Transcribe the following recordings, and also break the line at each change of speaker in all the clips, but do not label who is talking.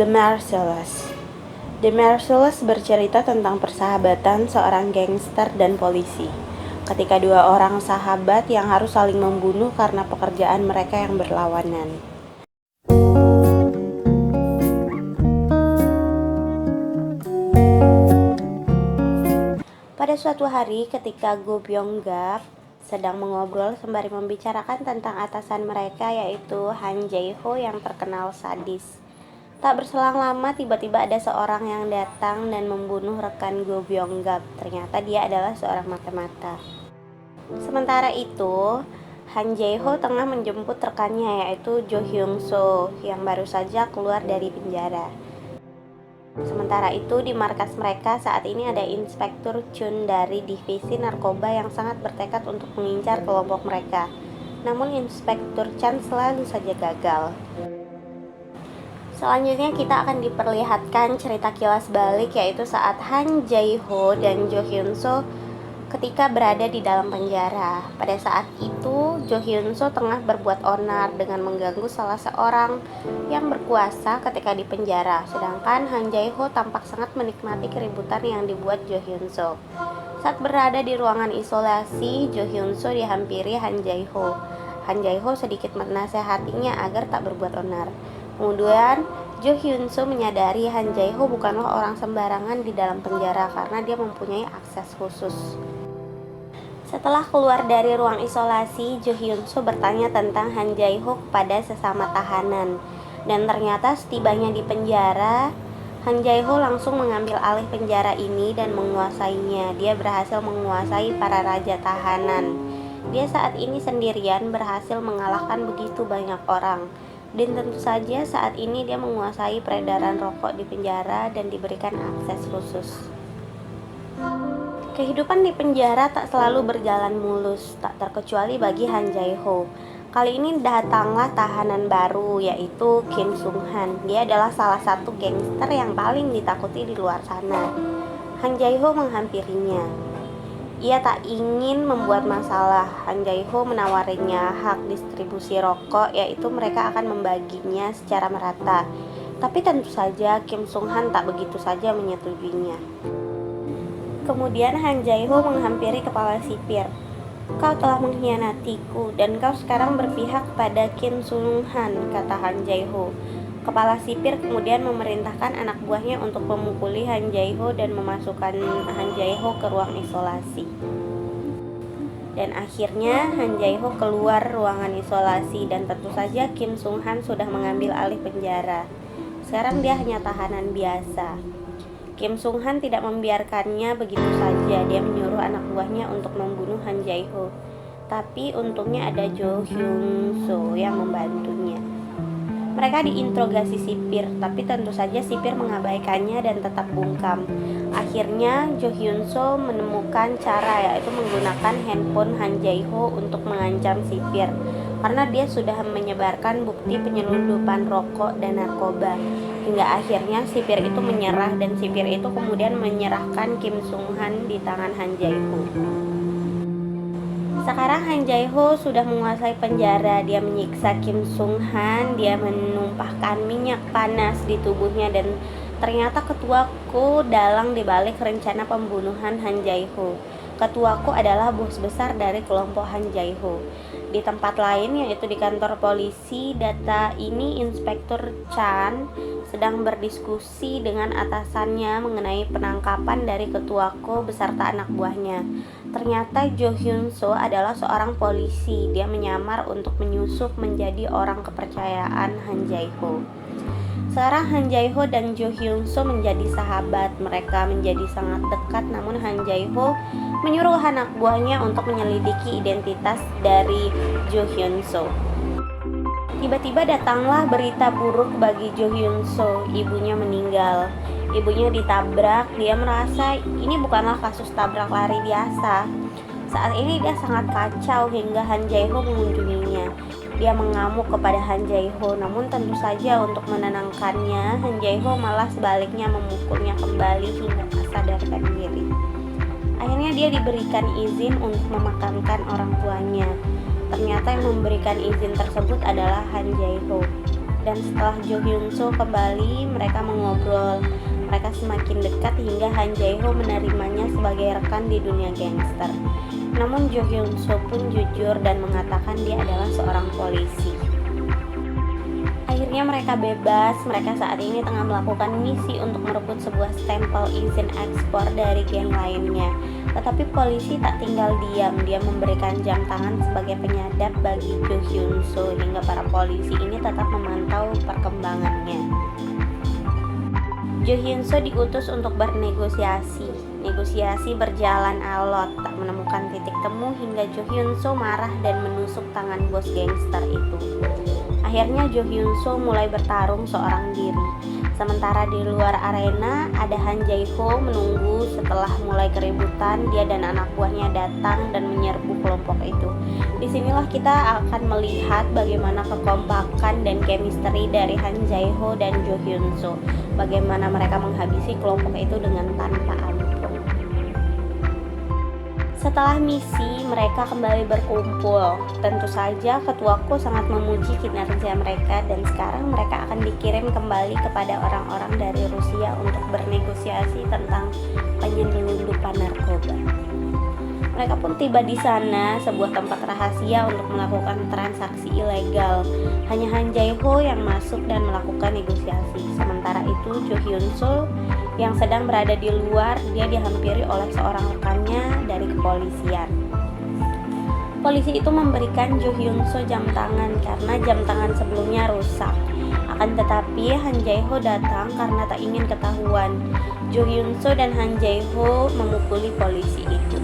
The Merciless. The Merciless bercerita tentang persahabatan seorang gangster dan polisi. Ketika dua orang sahabat yang harus saling membunuh karena pekerjaan mereka yang berlawanan. Pada suatu hari ketika Go Byung-gap sedang mengobrol sembari membicarakan tentang atasan mereka, yaitu Han Jae-ho yang terkenal sadis. Tak berselang lama tiba-tiba ada seorang yang datang dan membunuh rekan Go Byung-gap. Ternyata dia adalah seorang mata-mata. Sementara itu, Han Jae-ho tengah menjemput rekannya, yaitu Jo Hyun-soo yang baru saja keluar dari penjara. Sementara itu di markas mereka saat ini ada Inspektur Chun dari divisi narkoba yang sangat bertekad untuk mengincar kelompok mereka. Namun Inspektur Chan selalu saja gagal. Selanjutnya kita akan diperlihatkan cerita kilas balik, yaitu saat Han Jae-ho dan Jo Hyun-soo ketika berada di dalam penjara. Pada saat itu Jo Hyun-soo tengah berbuat onar dengan mengganggu salah seorang yang berkuasa ketika di penjara, sedangkan Han Jae-ho tampak sangat menikmati keributan yang dibuat Jo Hyun-soo. Saat berada di ruangan isolasi, Jo Hyun-soo dihampiri Han Jae-ho. Han Jae-ho sedikit menasehatinya agar tak berbuat onar. Kemudian Jo Hyun-soo menyadari Han Jae-ho bukanlah orang sembarangan di dalam penjara karena dia mempunyai akses khusus. Setelah keluar dari ruang isolasi, Jo Hyun-soo bertanya tentang Han Jae-ho kepada sesama tahanan. Dan ternyata setibanya di penjara, Han Jae-ho langsung mengambil alih penjara ini dan menguasainya. Dia berhasil menguasai para raja tahanan. Dia saat ini sendirian berhasil mengalahkan begitu banyak orang. Dan tentu saja saat ini dia menguasai peredaran rokok di penjara dan diberikan akses khusus. Kehidupan di penjara tak selalu berjalan mulus, tak terkecuali bagi Han Jae-ho. Kali ini datanglah tahanan baru, yaitu Kim Sung-han. Dia adalah salah satu gangster yang paling ditakuti di luar sana. Han Jae-ho menghampirinya. Ia tak ingin membuat masalah. Han Jae-ho menawarinya hak distribusi rokok, yaitu mereka akan membaginya secara merata. Tapi tentu saja Kim Sung-han tak begitu saja menyetujuinya. Kemudian Han Jae-ho menghampiri kepala sipir. Kau telah mengkhianatiku dan kau sekarang berpihak pada Kim Sung-han, kata Han Jae-ho. Kepala sipir kemudian memerintahkan anak buahnya untuk memukuli Han Jae-ho dan memasukkan Han Jae-ho ke ruang isolasi. Dan akhirnya Han Jae-ho keluar ruangan isolasi dan tentu saja Kim Sung-han sudah mengambil alih penjara. Sekarang dia hanya tahanan biasa. Kim Sung-han tidak membiarkannya begitu saja. Dia menyuruh anak buahnya untuk membunuh Han Jae-ho. Tapi untungnya ada Jo Hyun-soo yang membantunya. Mereka diinterogasi sipir, tapi tentu saja sipir mengabaikannya dan tetap bungkam. Akhirnya Jo Hyun-soo menemukan cara, yaitu menggunakan handphone Han Jae-ho untuk mengancam sipir karena dia sudah menyebarkan bukti penyelundupan rokok dan narkoba. Hingga akhirnya sipir itu menyerah dan sipir itu kemudian menyerahkan Kim Sung-han di tangan Han Jae-ho. Sekarang Han Jae-ho sudah menguasai penjara. Dia menyiksa Kim Sung-han, dia menumpahkan minyak panas di tubuhnya, dan ternyata ketuaku dalang dibalik rencana pembunuhan Han Jae-ho. Ketuaku adalah bos besar dari kelompok Han Jae-ho. Di tempat lain, yaitu di kantor polisi, data ini Inspektur Chan sedang berdiskusi dengan atasannya mengenai penangkapan dari ketuaku beserta anak buahnya. Ternyata Jo Hyun-soo adalah seorang polisi. Dia menyamar untuk menyusup menjadi orang kepercayaan Han Jae-ho. Sekarang Han Jae-ho dan Jo Hyun-soo menjadi sahabat. Mereka menjadi sangat dekat, namun Han Jae-ho menyuruh anak buahnya untuk menyelidiki identitas dari Jo Hyun-soo. Tiba-tiba datanglah berita buruk bagi Jo Hyun-soo. Ibunya meninggal. Ibunya ditabrak. Dia merasa ini bukanlah kasus tabrak lari biasa. Saat ini dia sangat kacau hingga Han Jae-ho mengunjunginya. Dia mengamuk kepada Han Jae-ho, namun tentu saja untuk menenangkannya, Han Jae-ho malah sebaliknya memukulnya kembali hingga tak sadarkan diri. Akhirnya dia diberikan izin untuk memakamkan orang tuanya. Ternyata yang memberikan izin tersebut adalah Han Jae-ho. Dan setelah Jo Hyun Soo kembali, mereka mengobrol. Mereka semakin dekat hingga Han Jae Ho menerimanya sebagai rekan di dunia gangster. Namun Jo Hyun Soo pun jujur dan mengatakan dia adalah seorang polisi. Akhirnya mereka bebas. Mereka saat ini tengah melakukan misi untuk merebut sebuah stempel izin ekspor dari geng lainnya. Tetapi polisi tak tinggal diam. Dia memberikan jam tangan sebagai penyadap bagi Jo Hyun Soo hingga para polisi ini tetap memantau perkembangannya. Jo Hyun Soo diutus untuk bernegosiasi. Negosiasi berjalan alot, tak menemukan titik temu hingga Jo Hyun Soo marah dan menusuk tangan bos gangster itu. Akhirnya Jo Hyun Soo mulai bertarung seorang diri. Sementara di luar arena ada Han Jae Ho menunggu. Setelah mulai keributan, dia dan anak buahnya datang dan menyerbu kelompok itu. Disinilah kita akan melihat bagaimana kekompakan dan chemistry dari Han Jae Ho dan Jo Hyun Soo. Bagaimana mereka menghabisi kelompok itu dengan tanpa ampun. Setelah misi, mereka kembali berkumpul. Tentu saja ketuaku sangat memuji kinerja mereka dan sekarang mereka akan dikirim kembali kepada orang-orang dari Rusia untuk bernegosiasi tentang penyelundupan narkoba. Mereka pun tiba di sana, sebuah tempat rahasia untuk melakukan transaksi ilegal. Hanya Han Jae Ho yang masuk dan melakukan negosiasi. Sementara itu Jo Hyun Soo yang sedang berada di luar, dia dihampiri oleh seorang rekannya dari kepolisian. Polisi itu memberikan Jo Hyun Soo jam tangan karena jam tangan sebelumnya rusak. Akan tetapi Han Jae Ho datang karena tak ingin ketahuan. Jo Hyun Soo dan Han Jae Ho memukuli polisi itu.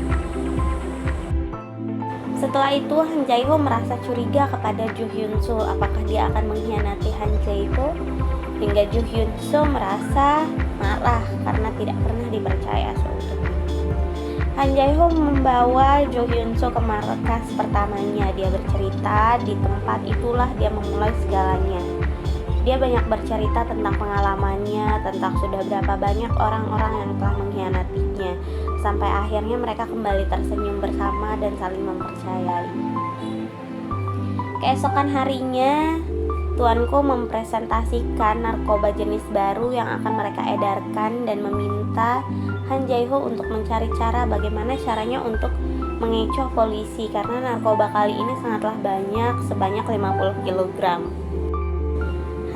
Setelah itu Han Jae Ho merasa curiga kepada Jo Hyun Soo. Apakah dia akan mengkhianati Han Jae Ho? Hingga Jo Hyun Soo merasa marah karena tidak pernah dipercaya seutuhnya. Han Jae Ho membawa Jo Hyun Soo ke markas pertamanya. Dia bercerita di tempat itulah dia memulai segalanya. Dia banyak bercerita tentang pengalamannya, tentang sudah berapa banyak orang-orang yang telah mengkhianatinya, sampai akhirnya mereka kembali tersenyum bersama dan saling mempercayai. Keesokan harinya, tuanku mempresentasikan narkoba jenis baru yang akan mereka edarkan dan meminta Han Jae Ho untuk mencari cara bagaimana caranya untuk mengecoh polisi karena narkoba kali ini sangatlah banyak, sebanyak 50 kg.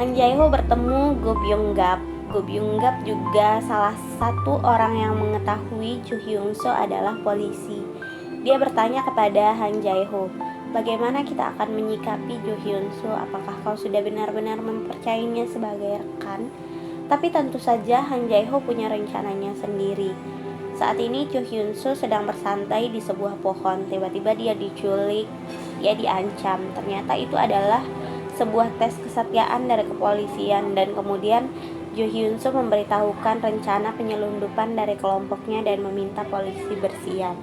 Han Jae Ho bertemu Go Byung Gap. Go Byung Gap juga salah satu orang yang mengetahui Jo Hyun Soo adalah polisi. Dia bertanya kepada Han Jae Ho, bagaimana kita akan menyikapi Jo Hyun Soo? Apakah kau sudah benar-benar mempercayainya sebagai rekan? Tapi tentu saja Han Jae Ho punya rencananya sendiri. Saat ini Jo Hyun Soo sedang bersantai di sebuah pohon. Tiba-tiba dia diculik, dia diancam. Ternyata itu adalah sebuah tes kesetiaan dari kepolisian dan kemudian Jo Hyun Soo memberitahukan rencana penyelundupan dari kelompoknya dan meminta polisi bersiap.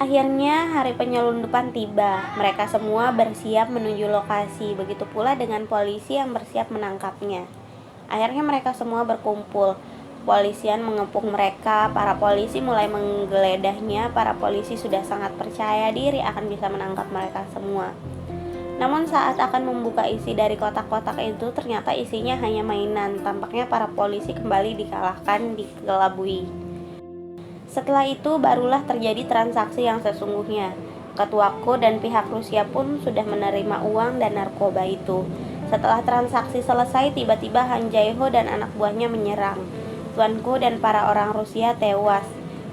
Akhirnya hari penyelundupan tiba. Mereka semua bersiap menuju lokasi. Begitu pula dengan polisi yang bersiap menangkapnya. Akhirnya mereka semua berkumpul. Polisian mengepung mereka. Para polisi mulai menggeledahnya. Para polisi sudah sangat percaya diri akan bisa menangkap mereka semua. Namun saat akan membuka isi dari kotak-kotak itu, ternyata isinya hanya mainan. Tampaknya para polisi kembali dikalahkan, dikelabui. Setelah itu barulah terjadi transaksi yang sesungguhnya. Ketuaku dan pihak Rusia pun sudah menerima uang dan narkoba itu. Setelah transaksi selesai, tiba-tiba Han Jae Ho dan anak buahnya menyerang. Tuanku dan para orang Rusia tewas.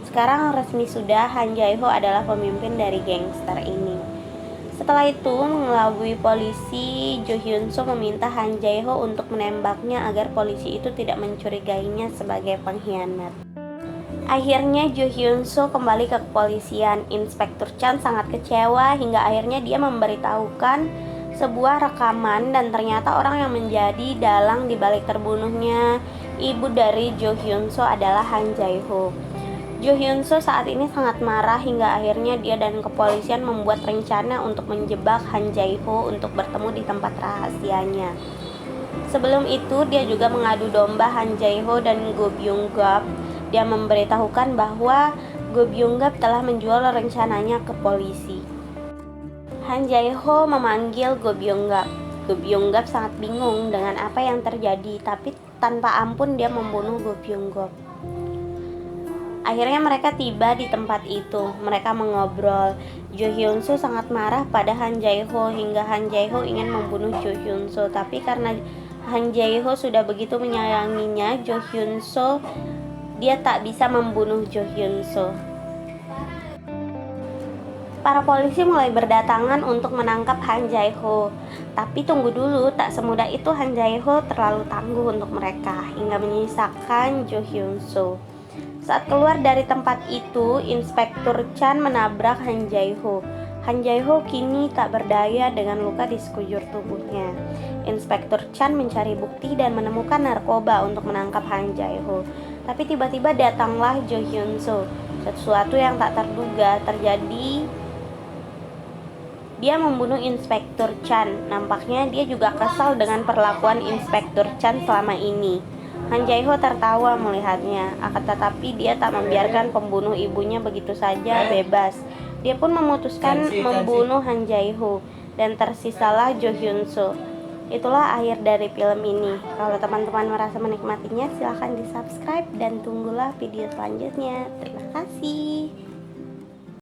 Sekarang resmi sudah Han Jae Ho adalah pemimpin dari gangster ini. Setelah itu, mengelabui polisi, Jo Hyun Soo meminta Han Jae Ho untuk menembaknya agar polisi itu tidak mencurigainya sebagai pengkhianat. Akhirnya Jo Hyun Soo kembali ke kepolisian. Inspektur Chan sangat kecewa hingga akhirnya dia memberitahukan sebuah rekaman dan ternyata orang yang menjadi dalang di balik terbunuhnya ibu dari Jo Hyun Soo adalah Han Jae Ho. Jo Hyun Soo saat ini sangat marah hingga akhirnya dia dan kepolisian membuat rencana untuk menjebak Han Jae Ho untuk bertemu di tempat rahasianya. Sebelum itu dia juga mengadu domba Han Jae Ho dan Go Byung Gap. Dia memberitahukan bahwa Go Byung Gap telah menjual rencananya ke polisi. Han Jae Ho memanggil Go Byung Gap. Go Byung-gap sangat bingung dengan apa yang terjadi, tapi tanpa ampun dia membunuh Go Byung-gap. Akhirnya mereka tiba di tempat itu. Mereka mengobrol. Jo Hyun-soo sangat marah pada Han Jae-ho hingga Han Jae-ho ingin membunuh Jo Hyun-soo, tapi karena Han Jae-ho sudah begitu menyayanginya Jo Hyun-soo, dia tak bisa membunuh Jo Hyun-soo. Para polisi mulai berdatangan untuk menangkap Han Jae-ho. Tapi tunggu dulu, tak semudah itu Han Jae-ho terlalu tangguh untuk mereka, hingga menyisakan Jo Hyun-soo. Saat keluar dari tempat itu, Inspektur Chan menabrak Han Jae-ho. Han Jae-ho kini tak berdaya dengan luka di sekujur tubuhnya. Inspektur Chan mencari bukti dan menemukan narkoba untuk menangkap Han Jae-ho. Tapi tiba-tiba datanglah Jo Hyun-soo. Sesuatu yang tak terduga terjadi. Dia membunuh Inspektur Chan. Nampaknya dia juga kesal dengan perlakuan Inspektur Chan selama ini. Han Jae-ho tertawa melihatnya, akan tetapi dia tak membiarkan pembunuh ibunya begitu saja bebas. Dia pun memutuskan membunuh Han Jae-ho, dan tersisalah Jo Hyun-soo. Itulah akhir dari film ini. Kalau teman-teman merasa menikmatinya, silahkan di subscribe dan tunggulah video selanjutnya. Terima kasih.